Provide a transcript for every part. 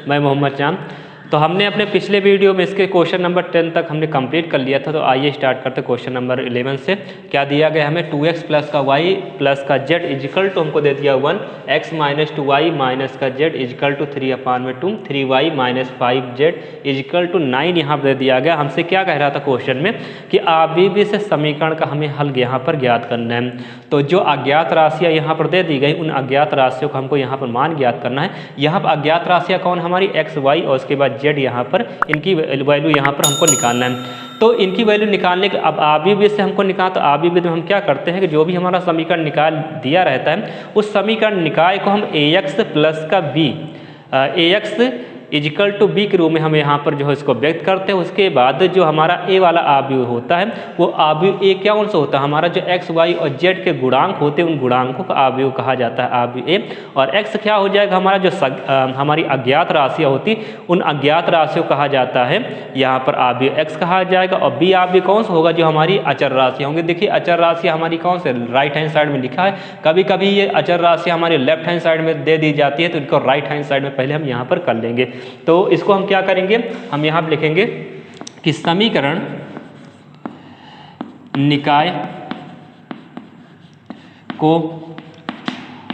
मैं मोहम्मद चांद। तो हमने अपने पिछले वीडियो में इसके क्वेश्चन नंबर 10 तक हमने कंप्लीट कर लिया था। तो आइए स्टार्ट करते क्वेश्चन नंबर 11 से। क्या दिया गया हमें 2x प्लस का y प्लस का z इजिकल टू हमको दे दिया 1, x माइनस 2y माइनस का z equal to 3/2, 3y minus 5z equal to 9 यहाँ पर दे दिया गया। हमसे क्या कह रहा था क्वेश्चन में कि आबीबी से समीकरण का हमें हल यहाँ पर ज्ञात करना है। तो जो अज्ञात राशियाँ यहाँ पर दे दी गई उन अज्ञात राशियों को हमको यहाँ पर मान ज्ञात करना है। यहाँ पर अज्ञात राशियाँ कौन हमारी x y और उसके बाद z यहाँ पर इनकी वैल्यू यहाँ पर हमको निकालना है। तो इनकी वैल्यू निकालने के अब आबीबी से हमको निकाल तो आबीबी में हम क्या करते हैं कि जो भी हमारा समीकरण निकाल दिया रहता है उस समीकरण निकाय को हम ax प्लस का b ax equal to B के रूप में हम यहाँ पर जो है इसको व्यक्त करते हैं। उसके बाद जो हमारा ए वाला आव्यूह होता है वो आव्यूह ए क्या कौन सा होता है हमारा जो एक्स वाई और जेड के गुणांक होते हैं उन गुणांकों का आव्यूह कहा जाता है आव्यूह ए। और एक्स क्या हो जाएगा हमारा जो हमारी अज्ञात राशियाँ होती उन अज्ञात राशियों कहा जाता है यहाँ पर आव्यूह एक्स कहा जाएगा। और बी आव्यूह कौन सा होगा जो हमारी अचर राशियाँ होंगी। देखिए अचर राशियाँ हमारी कौन से राइट हैंड साइड में लिखा है, कभी कभी ये अचर राशियाँ हमारे लेफ्ट हैंड साइड में दे दी जाती है तो इनको राइट हैंड साइड में पहले हम यहाँ पर कर लेंगे। तो इसको हम क्या करेंगे, हम यहाँ पर लिखेंगे कि समीकरण निकाय को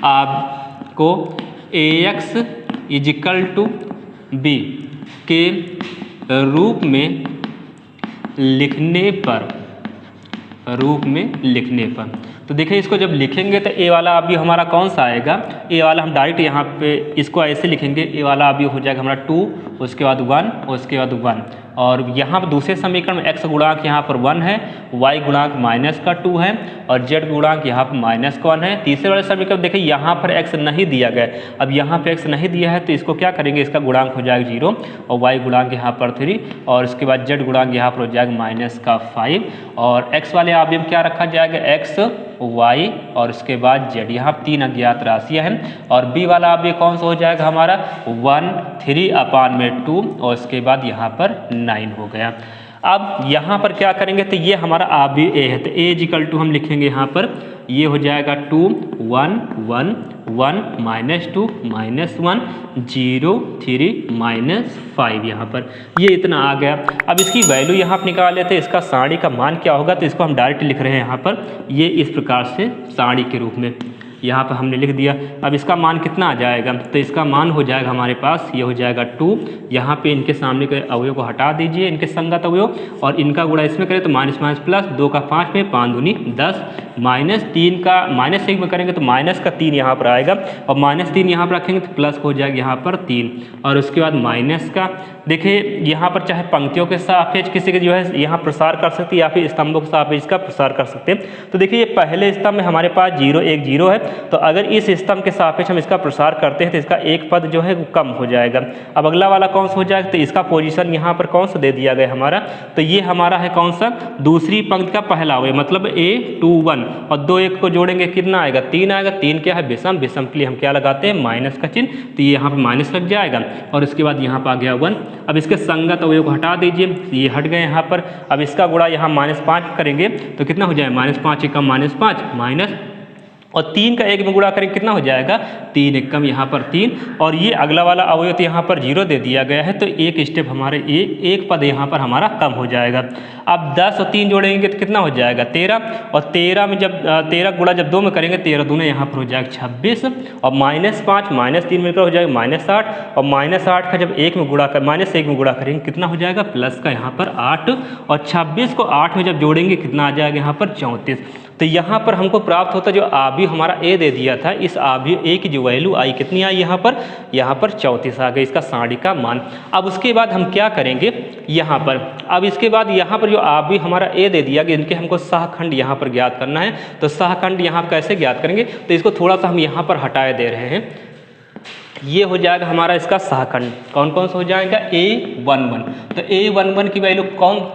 आपको ax इजिकल टू b के रूप में लिखने पर तो देखिए इसको जब लिखेंगे तो ए वाला अभी हमारा कौन सा आएगा, ए वाला हम डायरेक्ट यहाँ पे इसको ऐसे लिखेंगे। ए वाला अभी हो जाएगा हमारा 2, उसके बाद 1, उसके बाद 1। और यहाँ पर दूसरे समीकरण में x गुणांक यहाँ पर 1 है, y गुणांक माइनस का 2 है और z गुणांक यहाँ पर माइनस का 1 है। तीसरे वाले समीकरण देखिए यहाँ पर x नहीं दिया गया, अब यहाँ पर x नहीं दिया है तो इसको क्या करेंगे, इसका गुणांक हो जाएगा 0 और y गुणांक यहाँ पर 3 और उसके बाद z गुणांक यहाँ पर हो जाएगा माइनस का 5। और x वाले आप में क्या रखा जाएगा x y और उसके बाद z, यहाँ 3 अज्ञात राशियाँ हैं। और b वाला अब ये कौन सा हो जाएगा हमारा 1 3/2 और उसके बाद यहाँ पर 9 हो गया। अब यहाँ पर क्या करेंगे तो ये हमारा आव्यूह ए है तो a इजिकल टू हम लिखेंगे यहाँ पर ये हो जाएगा 2 1 1 1 माइनस 2 माइनस 1 0 3 माइनस 5 यहाँ पर ये इतना आ गया। अब इसकी वैल्यू यहाँ पर निकाल लेते हैं, इसका साड़ी का मान क्या होगा तो इसको हम डायरेक्ट लिख रहे हैं यहाँ पर ये इस प्रकार से साड़ी के रूप में यहाँ पर हमने लिख दिया। अब इसका मान कितना आ जाएगा तो इसका मान हो जाएगा हमारे पास ये हो जाएगा 2। यहाँ पे इनके सामने के अवयव को हटा दीजिए, इनके संगत अवयव और इनका गुणा इसमें करें तो माइनस माइनस प्लस 2 का 5 में 5 दूनी 10 माइनस 3 का माइनस 1 में करेंगे तो माइनस का 3 यहाँ पर आएगा और माइनस 3 यहाँ पर रखेंगे तो प्लस हो जाएगा यहाँ पर 3 और उसके बाद माइनस का देखिए यहाँ पर चाहे पंक्तियों के सापेक्ष किसी के जो है यहाँ प्रसार कर सकते हैं या फिर स्तंभों के सापेक्ष का प्रसार कर सकते हैं। तो देखिए ये पहले स्तंभ में हमारे पास 0 1 0 है तो अगर इस स्तंभ के सापेक्ष हम इसका प्रसार करते हैं तो इसका एक पद जो है वो कम हो जाएगा। अब अगला वाला कौन सा हो जाएगा तो इसका पोजीशन यहाँ पर कौन सा दे दिया गया हमारा तो ये हमारा है कौन सा दूसरी पंक्ति का पहला अवयव मतलब a21 और 2 1 को जोड़ेंगे कितना आएगा 3 आएगा। 3 क्या है विषम, विषम के लिए हम क्या लगाते हैं माइनस का चिन्ह तो ये यहाँ पर माइनस लग जाएगा और उसके बाद यहाँ पर आ गया 1। अब इसके संगत अवयव को हटा दीजिए, ये हट गए यहाँ पर। अब इसका गुणा यहाँ -5 करेंगे तो कितना हो जाएगा -5 एकम -5 माइनस और 3 का 1 में गुणा करेंगे कितना हो जाएगा 3 एकम यहाँ पर 3 और ये अगला वाला अवयव तो यहाँ पर 0 दे दिया गया है तो एक स्टेप हमारे एक पद यहाँ पर हमारा कम हो जाएगा। अब 10 और 3 जोड़ेंगे तो कितना हो जाएगा 13 और 13 में जब 13 गुणा जब 2 में करेंगे 13 दूने यहाँ पर हो जाएगा 26 और -5 -3 मिलकर हो जाएगा -8 और -8 का जब 1 में गुणा कर -1 में गुणा करेंगे कितना हो जाएगा प्लस का यहाँ पर 8 और 26 को 8 में जब जोड़ेंगे कितना आ जाएगा यहाँ पर 34। तो यहाँ पर हमको प्राप्त होता जो आव्यूह हमारा ए दे दिया था इस आव्यूह ए की जो वैल्यू आई कितनी आई यहाँ पर 34 आ गई इसका साड़ी का मान। अब उसके बाद हम क्या करेंगे यहाँ पर, अब इसके बाद यहाँ पर जो आव्यूह हमारा ए दे दिया कि इनके हमको सहखंड यहाँ पर ज्ञात करना है। तो सहखंड यहाँ कैसे ज्ञात करेंगे तो इसको थोड़ा सा हम यहाँ पर हटाए दे रहे हैं। ये हो जाएगा हमारा इसका सहखंड कौन कौन सा हो जाएगा a A11। तो A11 की वैल्यू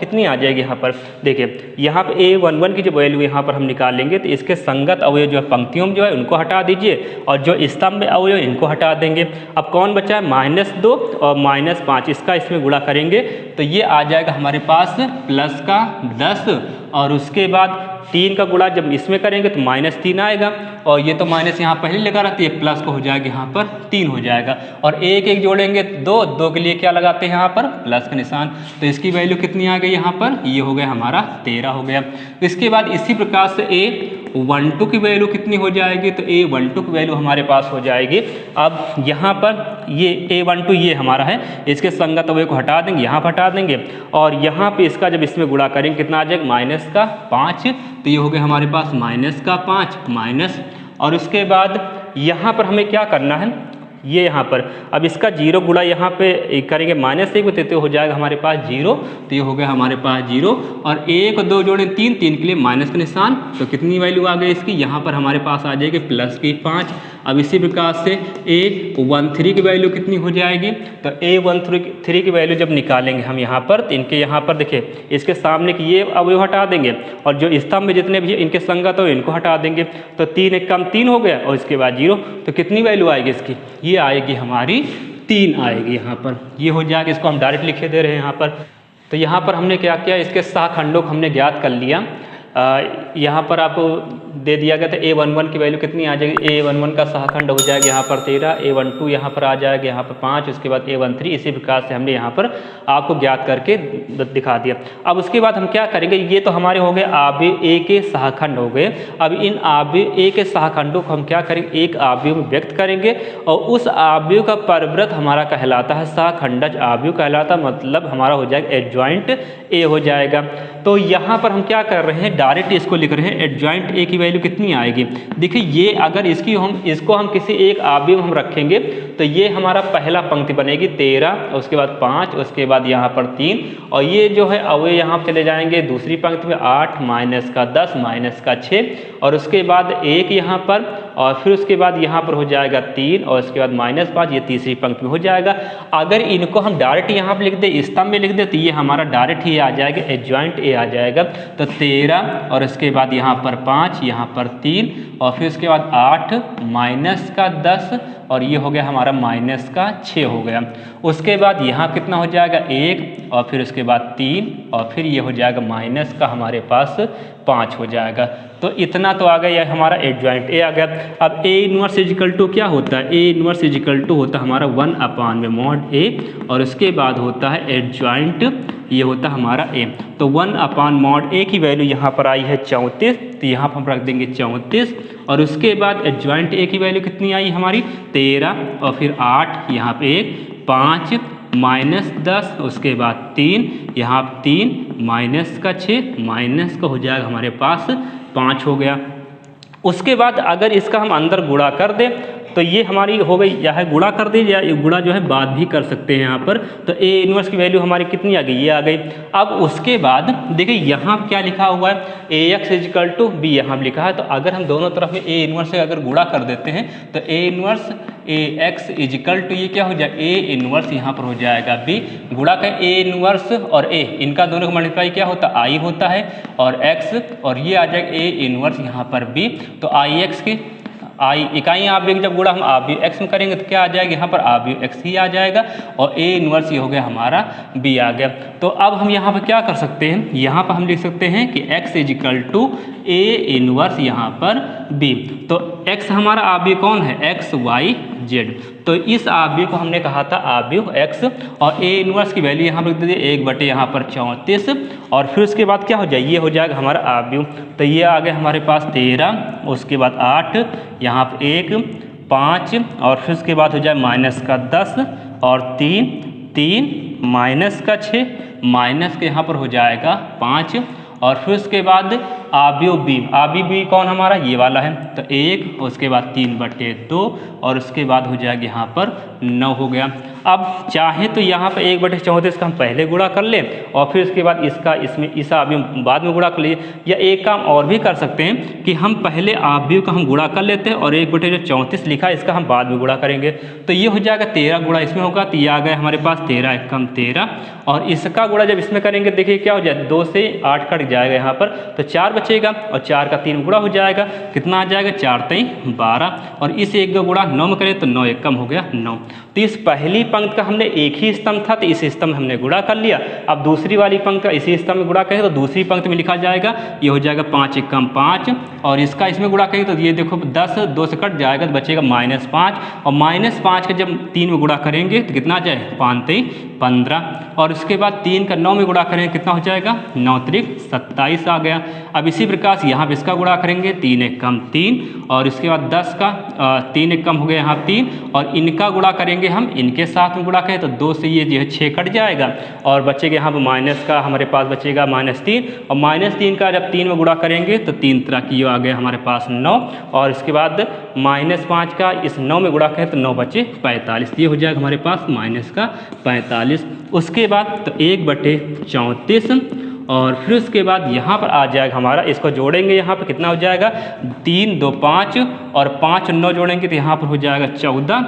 कितनी आ जाएगी यहाँ पर? देखिए यहाँ पर A11 की जो वैल्यू यहाँ पर हम निकालेंगे तो इसके संगत अवयव जो है पंक्तियों में जो है उनको हटा दीजिए और जो स्तंभ में अवयव इनको हटा देंगे। अब कौन बचा है? -2 और -5, इसका इसमें गुणा करेंगे तो ये आ जाएगा हमारे पास प्लस का 10 और उसके बाद 3 का गुणा जब इसमें करेंगे तो -3 आएगा और ये तो माइनस यहाँ पहले लगा रहती है, प्लस को हो जाएगा यहाँ पर 3 हो जाएगा और एक एक जोड़ेंगे 2 के लिए क्या लगाते हैं यहाँ पर? प्लस का निशान। तो इसकी वैल्यू कितनी आ गई यहाँ पर? ये हो गया हमारा 13 हो गया। इसके बाद इसी प्रकार से A12 की वैल्यू कितनी हो जाएगी? तो A12 की वैल्यू हमारे पास हो जाएगी, अब यहाँ पर ये A12 ये हमारा है, इसके संगत अवयव को हटा देंगे, यहाँ पर हटा देंगे और यहाँ पे इसका जब इसमें गुणा करेंगे कितना आ जाएगा? -5। तो ये हो गया हमारे पास -5 माइनस और उसके बाद यहाँ पर हमें क्या करना है? ये यहाँ पर अब इसका 0 गुणा यहाँ पे करेंगे -1 तो हो जाएगा हमारे पास 0। तो ये हो गया हमारे पास 0 और 1 2 जोड़े 3 के लिए माइनस का निशान। तो कितनी वैल्यू आ गई इसकी? यहाँ पर हमारे पास आ जाएगी प्लस की 5। अब इसी प्रकार से A13 की वैल्यू कितनी हो जाएगी? तो A13 की वैल्यू जब निकालेंगे हम यहाँ पर तो इनके यहाँ पर देखिए इसके सामने की ये अवयव हटा देंगे और जो स्तंभ में जितने भी इनके संगत हो इनको हटा देंगे। तो 3 एक कम 3 हो गया और इसके बाद 0। तो कितनी वैल्यू आएगी इसकी? ये आएगी हमारी 3 आएगी यहाँ पर, ये हो जाएगा। इसको हम डायरेक्ट लिखे दे रहे हैं यहाँ पर। तो यहाँ पर हमने क्या किया? इसके सहखंडों को हमने ज्ञात कर लिया। यहाँ पर आपको दे दिया गया था A11 की वैल्यू कितनी आ जाएगी? A11 का सहखंड हो जाएगा यहाँ पर 13, A12 यहाँ पर आ जाएगा यहाँ पर 5, उसके बाद A13। इसी प्रकार से हमने यहाँ पर आपको ज्ञात करके दिखा दिया। अब उसके बाद हम क्या करेंगे? ये तो हमारे हो गए आव्यूह A के सहखंड हो गए। अब इन आव्यूह A के सहखंडों को हम क्या करेंगे? एक आव्यूह में व्यक्त करेंगे और उस आव्यूह का परव्रत हमारा कहलाता है सहखंडज आव्यूह कहलाता, मतलब हमारा हो जाएगा एडजॉइंट A हो जाएगा। तो यहाँ पर हम क्या कर रहे हैं? डायरेक्ट इसको लिख रहे हैं। एडजॉइंट A की वैल्यू कितनी आएगी? देखिए ये अगर इसको हम किसी एक आव्यूह में हम रखेंगे तो ये हमारा पहला पंक्ति बनेगी 13, उसके बाद 5, उसके बाद यहाँ पर 3 और ये जो है अवयव यहाँ चले जाएंगे दूसरी पंक्ति में 8 माइनस का 10 माइनस का 6 और उसके बाद 1 यहाँ पर और फिर उसके बाद यहाँ पर हो जाएगा 3 और उसके बाद -5, ये तीसरी पंक्ति में हो जाएगा। अगर इनको हम डायरेक्ट यहाँ पर लिख दे, स्तंभ में लिख दे तो ये हमारा डायरेक्ट ही आ जाएगा, एडजॉइंट A आ जाएगा। तो 13 और उसके बाद यहाँ पर 5, यहाँ पर 3 और फिर उसके बाद 8 माइनस का 10 और ये हो गया हमारा -6 हो गया। उसके बाद यहाँ कितना हो जाएगा? 1 और फिर उसके बाद 3 और फिर ये हो जाएगा माइनस का हमारे पास 5 हो जाएगा। तो इतना तो आ गया हमारा एडजॉइंट A आ गया। अब A इनवर्स इजिकल टू क्या होता है? A इनवर्स इजिकल टू होता है हमारा 1/mod A और उसके बाद होता है एडजॉइंट, ये होता है हमारा A। तो 1/mod A की वैल्यू यहाँ पर आई है 34, तो यहाँ पर हम रख देंगे 34 और उसके बाद एडजॉइंट A की वैल्यू कितनी आई हमारी? 13 और फिर 8 यहाँ पे 5 -10 उसके बाद 3 यहाँ 3 माइनस का 6 माइनस का हो जाएगा हमारे पास 5 हो गया। उसके बाद अगर इसका हम अंदर गुणा कर दें तो ये हमारी हो गई, या है गुणा कर दी या गुणा जो है बाद भी कर सकते हैं यहाँ पर। तो A इनवर्स की वैल्यू हमारी कितनी आ गई? ये आ गई। अब उसके बाद देखिए यहाँ क्या लिखा हुआ है? AX इजिकल टू B यहाँ लिखा है। तो अगर हम दोनों तरफ में A इनवर्स से अगर गुणा कर देते हैं तो A inverse AX equal to ये क्या हो जाएगा? A इनवर्स यहाँ पर हो जाएगा B गुणा का A इनवर्स और A, इनका दोनों का मल्टीप्लाई क्या होता है? I होता है और X और ये आ जाएगा A इनवर्स यहाँ पर B। तो IX की इकाई आव्यूह जब गुणा हम आव्यूह x में करेंगे तो क्या आ जाएगा? यहाँ पर आव्यूह x ही आ जाएगा और A इनवर्स ये हो गया हमारा B आ गया। तो अब हम यहाँ पर क्या कर सकते हैं? यहाँ पर हम लिख सकते हैं कि x equal to A inverse यहाँ पर B। तो x हमारा आव्यूह कौन है? x y z। तो इस आव्यूह को हमने कहा था आव्यूह x और A इनवर्स की वैल्यू यहाँ पर लिख दीजिए 1 बटे यहाँ पर 34 और फिर उसके बाद क्या हो जाए? ये हो जाएगा हमारा आव्यूह। तो ये आ गया हमारे पास 13, उसके बाद 8 यहाँ पर 1 5 और फिर उसके बाद हो जाए माइनस का 10 और 3 माइनस का 6 माइनस के यहाँ पर हो जाएगा 5 और फिर उसके बाद आव्यूह B कौन हमारा? ये वाला है। तो 1 उसके बाद 3 बटे 2 और उसके बाद हो जाएगा यहाँ पर 9 हो गया। अब चाहे तो यहाँ पर 1/34 का हम पहले गुणा कर लें और फिर उसके बाद इसका इसमें इस अवयव बाद में गुणा कर लिए, या एक काम और भी कर सकते हैं कि हम पहले अवयव का हम गुणा कर लेते हैं और 1/34 लिखा इसका हम बाद में गुणा करेंगे। तो ये हो जाएगा 13 गुणा इसमें होगा, तो ये आ गया हमारे पास 13 एकम 13, और इसका गुणा जब इसमें करेंगे देखिए क्या हो जाए, 2 से 8 कट जाएगा यहाँ पर, तो 4 बचेगा और 4 का 3 गुणा हो जाएगा, कितना आ जाएगा 4 3 12, और इस 1 का गुणा 9 में करें तो 9 एकम हो गया 9। तो इस पहली पंक्ति का हमने एक ही स्तंभ था तो इस स्तंभ में हमने गुणा कर लिया। अब दूसरी वाली पंक्ति का इसी स्तंभ में गुणा करें तो दूसरी पंक्ति में लिखा जाएगा, ये हो जाएगा 5 एकम 5, और इसका इसमें गुणा करेंगे तो ये देखो 10 2 से कट जाएगा तो बचेगा -5, और -5 का जब 3 में गुणा करेंगे तो कितना आ जाए 5 3 15, और उसके बाद 3 का 9 में गुणा करेंगे कितना हो जाएगा 9 3 27 आ गया। अब इसी प्रकार से यहाँ पर इसका गुणा करेंगे 3 एकम 3, और इसके बाद 10 का 3 एकम हो गया यहाँ 3, और इनका गुणा करेंगे हम इनके साथ में गुणा करें तो 2 से ये जो है 6 कट जाएगा, और बचेगा यहाँ पर माइनस का हमारे पास बचेगा -3, और -3 का जब 3 में गुणा करेंगे तो 3 तरह की आ गया हमारे पास 9, और इसके बाद -5 का इस 9 में गुणा करें तो 9 बचे 45, ये हो जाएगा हमारे पास -45। उसके बाद तो 1/34, और फिर उसके बाद यहाँ पर आ जाएगा हमारा, इसको जोड़ेंगे यहाँ पर कितना हो जाएगा 3 2 5, और 5 9 जोड़ेंगे तो यहाँ पर हो जाएगा 14,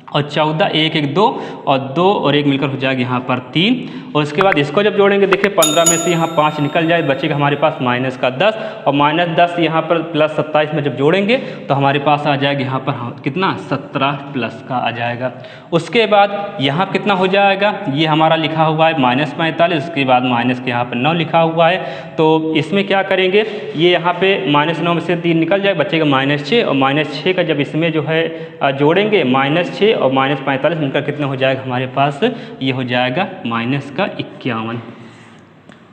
और 14 1 1 2, और 2 और 1 मिलकर हो जाएगा यहाँ पर 3, और उसके बाद इसको जब जोड़ेंगे देखिए 15 में से यहाँ 5 निकल जाए, बचेगा हमारे पास -10, और -10 यहाँ पर +27 में जब जोड़ेंगे तो हमारे पास आ जाएगा यहाँ पर कितना 17 प्लस का आ जाएगा। उसके बाद यहाँ कितना हो जाएगा, ये हमारा लिखा हुआ है -45, उसके बाद माइनस के यहाँ पर 9 लिखा हुआ है, तो इसमें क्या करेंगे, ये यहाँ पे -9 में से 3 निकल जाए, बचेगा -6, और -6 का जब इसमें जो है जोड़ेंगे -6 और -45 मिलकर कितना हो जाएगा हमारे पास, ये हो जाएगा -51,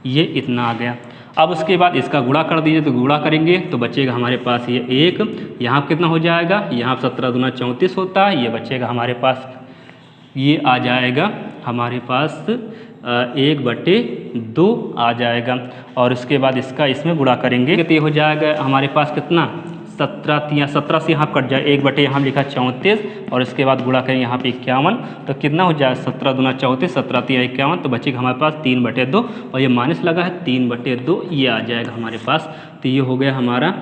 ये इतना आ गया। अब उसके बाद इसका गुणा कर दीजिए, तो गुणा करेंगे तो बचेगा हमारे पास ये 1, यहाँ कितना हो जाएगा, यहाँ 17 दूना 34 होता है, ये बचेगा हमारे पास, ये आ जाएगा हमारे पास 1/2 आ जाएगा, और उसके बाद इसका इसमें गुणा करेंगे तो ये हो जाएगा हमारे पास कितना 17 से यहाँ कट जाए, 1/, यहाँ लिखा 34, और इसके बाद गुणा करेंगे यहाँ पे 51, तो कितना हो जाएगा 17 दूना 34, 17 3 51, तो बचेगा हमारे पास 3/2, और ये माइनस लगा है 3/2, ये आ जाएगा हमारे पास। तो ये हो गया हमारा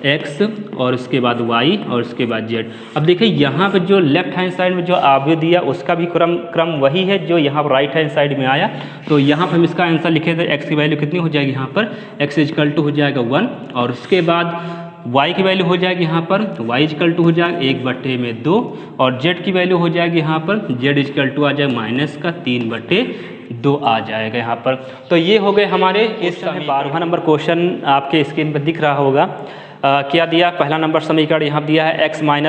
x, और उसके बाद y, और उसके बाद z। अब देखिए यहाँ पर जो लेफ्ट हैंड साइड में जो अवयव दिया उसका भी क्रम वही है जो यहाँ पर राइट हैंड साइड में आया, तो यहाँ पर हम इसका आंसर लिखे थे, x की वैल्यू कितनी हो जाएगी यहाँ पर, x = हो जाएगा 1, और उसके बाद y की वैल्यू हो जाएगी यहाँ पर y = हो जाएगा 1/2, और z की वैल्यू हो जाएगी यहाँ पर z = आ जाएगा -3/2 आ जाएगा यहाँ पर। तो ये हो गए हमारे इस समय 12वां नंबर क्वेश्चन आपके स्क्रीन पर दिख रहा होगा। क्या दिया, पहला नंबर समीकरण यहाँ दिया है x - y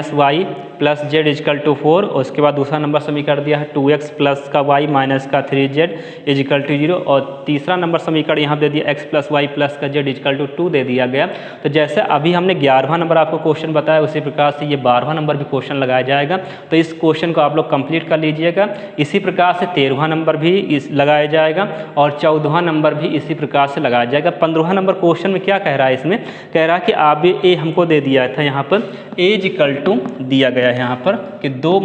+ z = 4, और उसके बाद दूसरा नंबर समीकरण दिया है 2x + का y - का 3z = 0, और तीसरा नंबर समीकरण यहाँ दे दिया x + y + का z = 2 दे दिया गया। तो जैसे अभी हमने 11वां नंबर आपको क्वेश्चन बताया उसी प्रकार से ये 12वां नंबर भी क्वेश्चन लगाया जाएगा, तो इस क्वेश्चन को आप लोग कंप्लीट कर लीजिएगा। इसी प्रकार से 13वां नंबर भी लगाया जाएगा, और 14वां नंबर भी इसी प्रकार से लगाया जाएगा। 15वां नंबर क्वेश्चन में क्या कह रहा है, इसमें कह रहा है कि आप ए हमको दे दिया था यहाँ पर a = दिया गया है यहाँ पर कि 2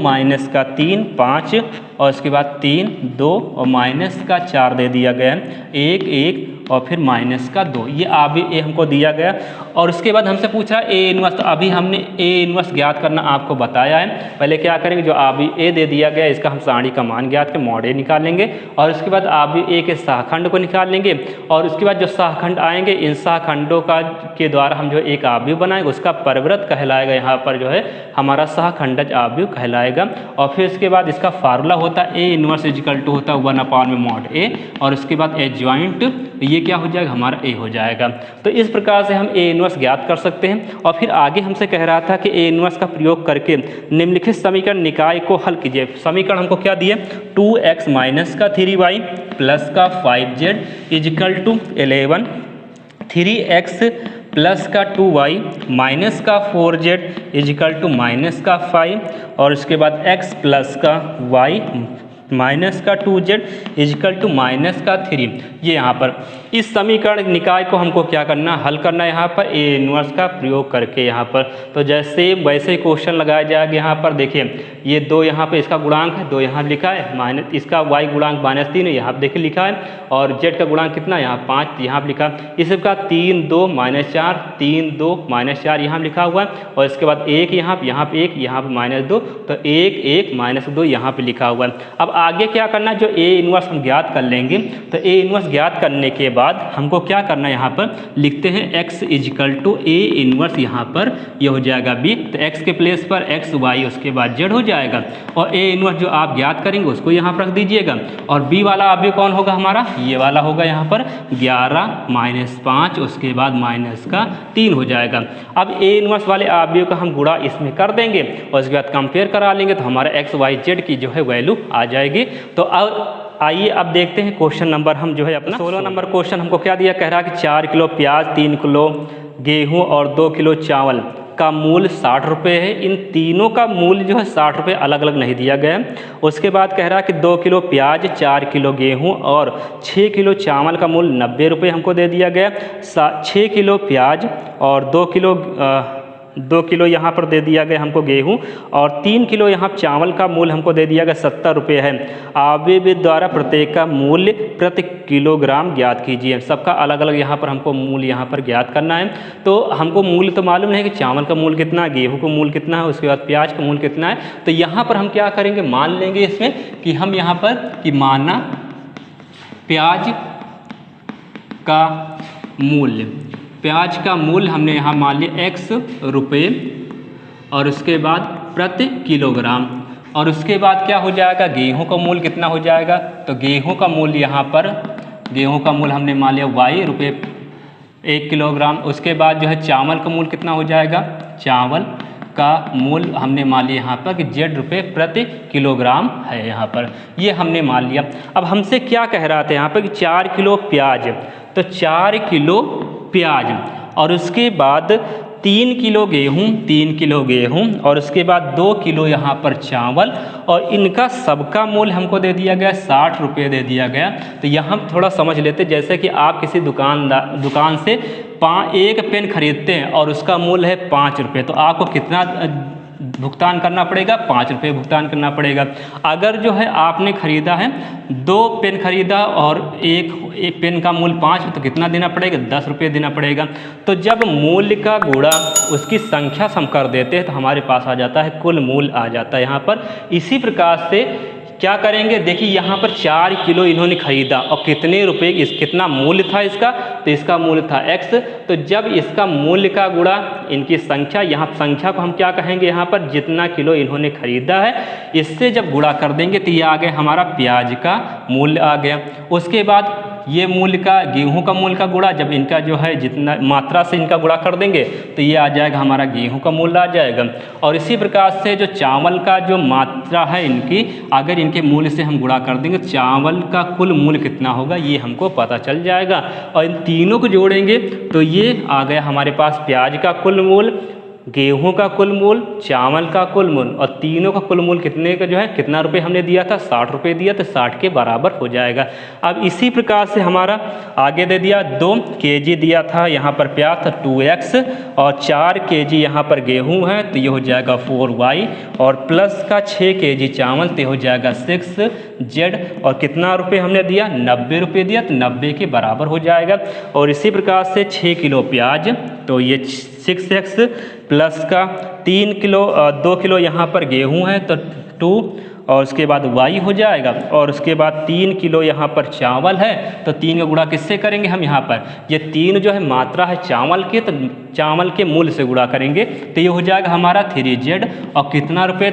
- का 3 5, और उसके बाद 3 2 और -4 दे दिया गया है, 1 1 और फिर -2, ये अभी ए हमको दिया गया। और उसके बाद हमसे पूछा a इनवर्स, तो अभी हमने a इनवर्स ज्ञात करना आपको बताया है। पहले क्या करेंगे, जो अभी a दे दिया गया इसका हम सारणी का मान ज्ञात कर मॉड a निकालेंगे, और उसके बाद अभी a के सहखंड को निकाल लेंगे, और उसके बाद जो सहखंड आएंगे इन सहखंडों के द्वारा हम जो एक अवयव बनाएंगे उसका परिवृत्त कहलाएगा, यहाँ पर जो है हमारा सहखंडज अवयव कहलाएगा। और फिर इसके बाद इसका फार्मूला होता है a इनवर्स = होता है 1/mod a, और उसके बाद a ज्वाइंट, ये क्या हो जाएगा हमारा a हो जाएगा। तो इस प्रकार से हम a इनवर्स ज्ञात कर सकते हैं। और फिर आगे हमसे कह रहा था कि a इनवर्स का प्रयोग करके निम्नलिखित समीकरण निकाय को हल कीजिए। समीकरण हमको क्या दिए, 2x - का 3y + का 5z = 11, 3x + का 2y - का 4z = -5, और उसके बाद x + का y माइनस का 2z इजकल टू माइनस का 3। ये यहाँ पर इस समीकरण निकाय को हमको क्या करना, हल करना है यहाँ पर ए इनवर्स का प्रयोग करके यहाँ पर। तो जैसे वैसे ही क्वेश्चन लगाया जाएगा। यहाँ पर देखिए ये 2 यहाँ पे इसका गुणांक है, 2 यहाँ लिखा है, माइनस इसका y गुणांक -3 है, यहाँ पर देखिए लिखा है, और z का गुणांक कितना है, यहाँ 5 यहाँ पर लिखा है। इसका 3 2 -4 3 2 -4 यहाँ लिखा हुआ है, और इसके बाद 1 यहाँ पे 1 यहाँ पे -2, तो 1 1 -2 यहाँ पे लिखा हुआ है। अब आगे क्या करना है, जो ए इनवर्स हम ज्ञात कर लेंगे। तो ए इनवर्स ज्ञात करने के बाद हमको क्या करना है, यहाँ पर लिखते हैं x equal to A inverse, यहाँ पर ये हो जाएगा b। तो x के प्लेस पर x y उसके बाद z हो जाएगा, और ए इनवर्स जो आप ज्ञात करेंगे उसको यहाँ पर रख दीजिएगा। और b वाला अवयव कौन होगा हमारा, ये वाला होगा यहाँ पर 11 -5 उसके बाद -3 हो जाएगा। अब ए इनवर्स वाले अवयव का हम गुणा इसमें कर देंगे और उसके बाद कंपेयर करा लेंगे, तो हमारा x y z की जो है वैल्यू आ जाएगी। तो अब आइए अब देखते हैं क्वेश्चन नंबर हम जो है अपना 16 नंबर क्वेश्चन हमको क्या दिया, कह रहा है कि 4 किलो प्याज, 3 किलो गेहूं और 2 किलो चावल का मूल्य 60 रुपये है। इन तीनों का मूल्य जो है 60 रुपये अलग अलग नहीं दिया गया है। उसके बाद कह रहा है कि 2 किलो प्याज, 4 किलो गेहूं और 6 किलो चावल का मूल्य 90 रुपये हमको दे दिया गया। 6 किलो प्याज और 2 किलो यहाँ पर दे दिया गया हमको गेहूं, और 3 किलो यहाँ चावल का मूल्य हमको दे दिया गया 70 रुपये है। अवयव द्वारा प्रत्येक का मूल्य प्रति किलोग्राम ज्ञात कीजिए। सबका अलग अलग यहाँ पर हमको मूल्य यहाँ पर ज्ञात करना है। तो हमको मूल्य तो मालूम नहीं कि चावल का मूल्य कितना है, गेहूं का मूल्य कितना है, उसके बाद प्याज का मूल्य कितना है। तो यहाँ पर हम क्या करेंगे, मान लेंगे इसमें कि हम यहाँ पर कि माना प्याज का मूल्य, प्याज का मूल्य हमने यहाँ मान लिया x रुपये, और उसके बाद प्रति किलोग्राम, और उसके बाद क्या हो जाएगा, गेहूं का मूल्य कितना हो जाएगा। तो गेहूं का मूल्य यहाँ पर, गेहूं का मूल्य हमने मान लिया y रुपये 1 किलोग्राम। उसके बाद जो है चावल का मूल्य कितना हो जाएगा, चावल का मूल्य हमने मान लिया यहाँ पर कि z रुपये प्रति किलोग्राम है यहाँ पर, ये हमने मान लिया। अब हमसे क्या कह रहा था यहाँ पर कि 4 किलो प्याज, तो 4 किलो प्याज, और उसके बाद 3 किलो गेहूं, और उसके बाद 2 किलो यहाँ पर चावल, और इनका सबका मूल्य हमको दे दिया गया 60 रुपये दे दिया गया। तो यहाँ थोड़ा समझ लेते, जैसे कि आप किसी दुकान से एक पेन खरीदते हैं और उसका मूल्य है 5 रुपये, तो आपको कितना भुगतान करना पड़ेगा, 5 रुपये भुगतान करना पड़ेगा। अगर जो है आपने खरीदा है 2 पेन खरीदा और एक पेन का मूल्य 5 है, तो कितना देना पड़ेगा, 10 रुपये देना पड़ेगा। तो जब मूल्य का गुणा उसकी संख्या से हम कर देते हैं तो हमारे पास आ जाता है कुल मूल्य आ जाता है यहाँ पर। इसी प्रकार से क्या करेंगे, देखिए यहाँ पर 4 किलो इन्होंने खरीदा और कितने रुपए कितना मूल्य था इसका, तो इसका मूल्य था x। तो जब इसका मूल्य का गुणा इनकी संख्या, यहाँ संख्या को हम क्या कहेंगे, यहाँ पर जितना किलो इन्होंने खरीदा है इससे जब गुणा कर देंगे तो ये आ गया हमारा प्याज का मूल्य आ गया। उसके बाद ये मूल्य का गेहूं का मूल्य का गुणा, जब इनका जो है जितना मात्रा से इनका गुणा कर देंगे तो ये आ जाएगा हमारा गेहूं का मूल्य आ जाएगा। और इसी प्रकार से जो चावल का जो मात्रा है इनकी, अगर इनके मूल्य से हम गुणा कर देंगे चावल का कुल मूल्य कितना होगा ये हमको पता चल जाएगा। और इन तीनों को जोड़ेंगे तो ये आ गया हमारे पास प्याज का कुल मूल्य, गेहूं का कुल मूल्य, चावल का कुल मूल्य, और तीनों का कुल मूल्य कितने का जो है कितना रुपए हमने दिया था, 60 रुपये दिया, तो 60 के बराबर हो जाएगा। अब इसी प्रकार से हमारा आगे दे दिया 2 केजी दिया था यहाँ पर प्याज था 2x, और 4 केजी यहाँ पर गेहूं है तो ये हो जाएगा 4y, और प्लस का 6 केजी चावल तो ये हो जाएगा 6z, और कितना रुपये हमने दिया, 90 रुपये दिया, तो 90 के बराबर हो जाएगा। और इसी प्रकार से 6 किलो प्याज तो ये 6x प्लस का 2 किलो यहाँ पर गेहूं है तो 2, और उसके बाद y हो जाएगा, और उसके बाद 3 किलो यहाँ पर चावल है तो 3 का गुणा किससे करेंगे हम, यहाँ पर ये 3 जो है मात्रा है चावल के, तो चावल के मूल्य से गुणा करेंगे तो ये हो जाएगा हमारा 3z। और कितना रुपये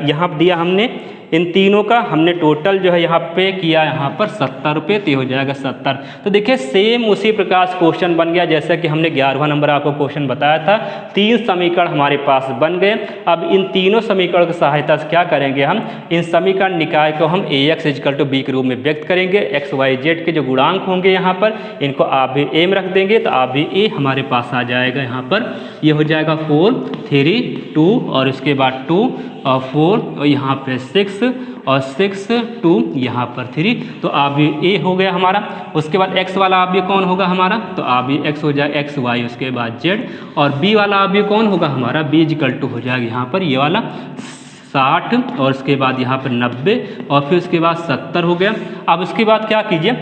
यहाँ दिया हमने, इन तीनों का हमने टोटल जो है यहाँ पे किया यहाँ पर 70 रुपये, तो हो जाएगा 70। तो देखिए सेम उसी प्रकार से क्वेश्चन बन गया जैसा कि हमने 11वां नंबर आपको क्वेश्चन बताया था। 3 समीकरण हमारे पास बन गए। अब इन तीनों समीकरण की सहायता से क्या करेंगे, हम इन समीकरण निकाय को हम ax = b के रूप में व्यक्त करेंगे। x y z के जो गुणांक होंगे यहाँ पर इनको आप भी a में रख देंगे तो आप भी a हमारे पास आ जाएगा। यहाँ पर ये हो जाएगा 4 3 2 और इसके बाद 2 और 4 और यहाँ पे 6 और 6 2 यहाँ पर 3, तो आप ये ए हो गया हमारा। उसके बाद एक्स वाला आप ये कौन होगा हमारा, तो आप ये एक्स हो जाएगा एक्स वाई, उसके बाद जेड, और बी वाला आप ये कौन होगा हमारा, बी इक्वल टू हो जाएगा यहाँ पर ये वाला 60, और उसके बाद यहाँ पर 90, और फिर उसके बाद 70 हो गया। अब उसके बाद क्या कीजिए,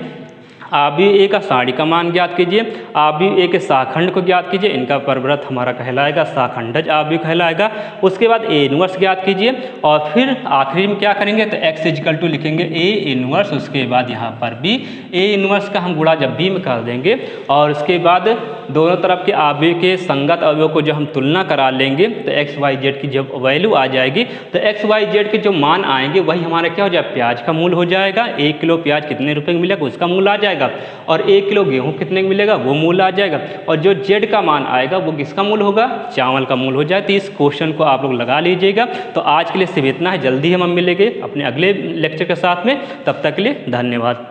आप भी ए का साड़ी का मान ज्ञात कीजिए, आप भी ए के शाखंड को ज्ञात कीजिए, इनका परव्रत हमारा कहलाएगा शाखंडज आप भी कहलाएगा। उसके बाद ए इनवर्स ज्ञात कीजिए, और फिर आखिरी में क्या करेंगे, तो एक्स इक्वल टू लिखेंगे ए इनवर्स, उसके बाद यहाँ पर बी, ए इनवर्स का हम गुणा जब बी में कर देंगे, और उसके बाद दोनों तरफ के अवयव के संगत अवयव को जो हम तुलना करा लेंगे, तो एक्स वाई जेड की जब वैल्यू आ जाएगी, तो एक्स वाई जेड के जो मान आएंगे वही हमारा क्या हो जाएगा, प्याज का मूल हो जाएगा। 1 किलो प्याज कितने रुपए का मिलेगा, उसका मूल आ जाएगा, और 1 किलो गेहूं कितने का मिलेगा, वो मूल आ जाएगा, और जो जेड का मान आएगा वो किसका मूल होगा, चावल का मूल हो जाए। तो इस क्वेश्चन को आप लोग लगा लीजिएगा। तो आज के लिए सिर्फ इतना है, जल्दी हम मिलेंगे अपने अगले लेक्चर के साथ में, तब तक के लिए धन्यवाद।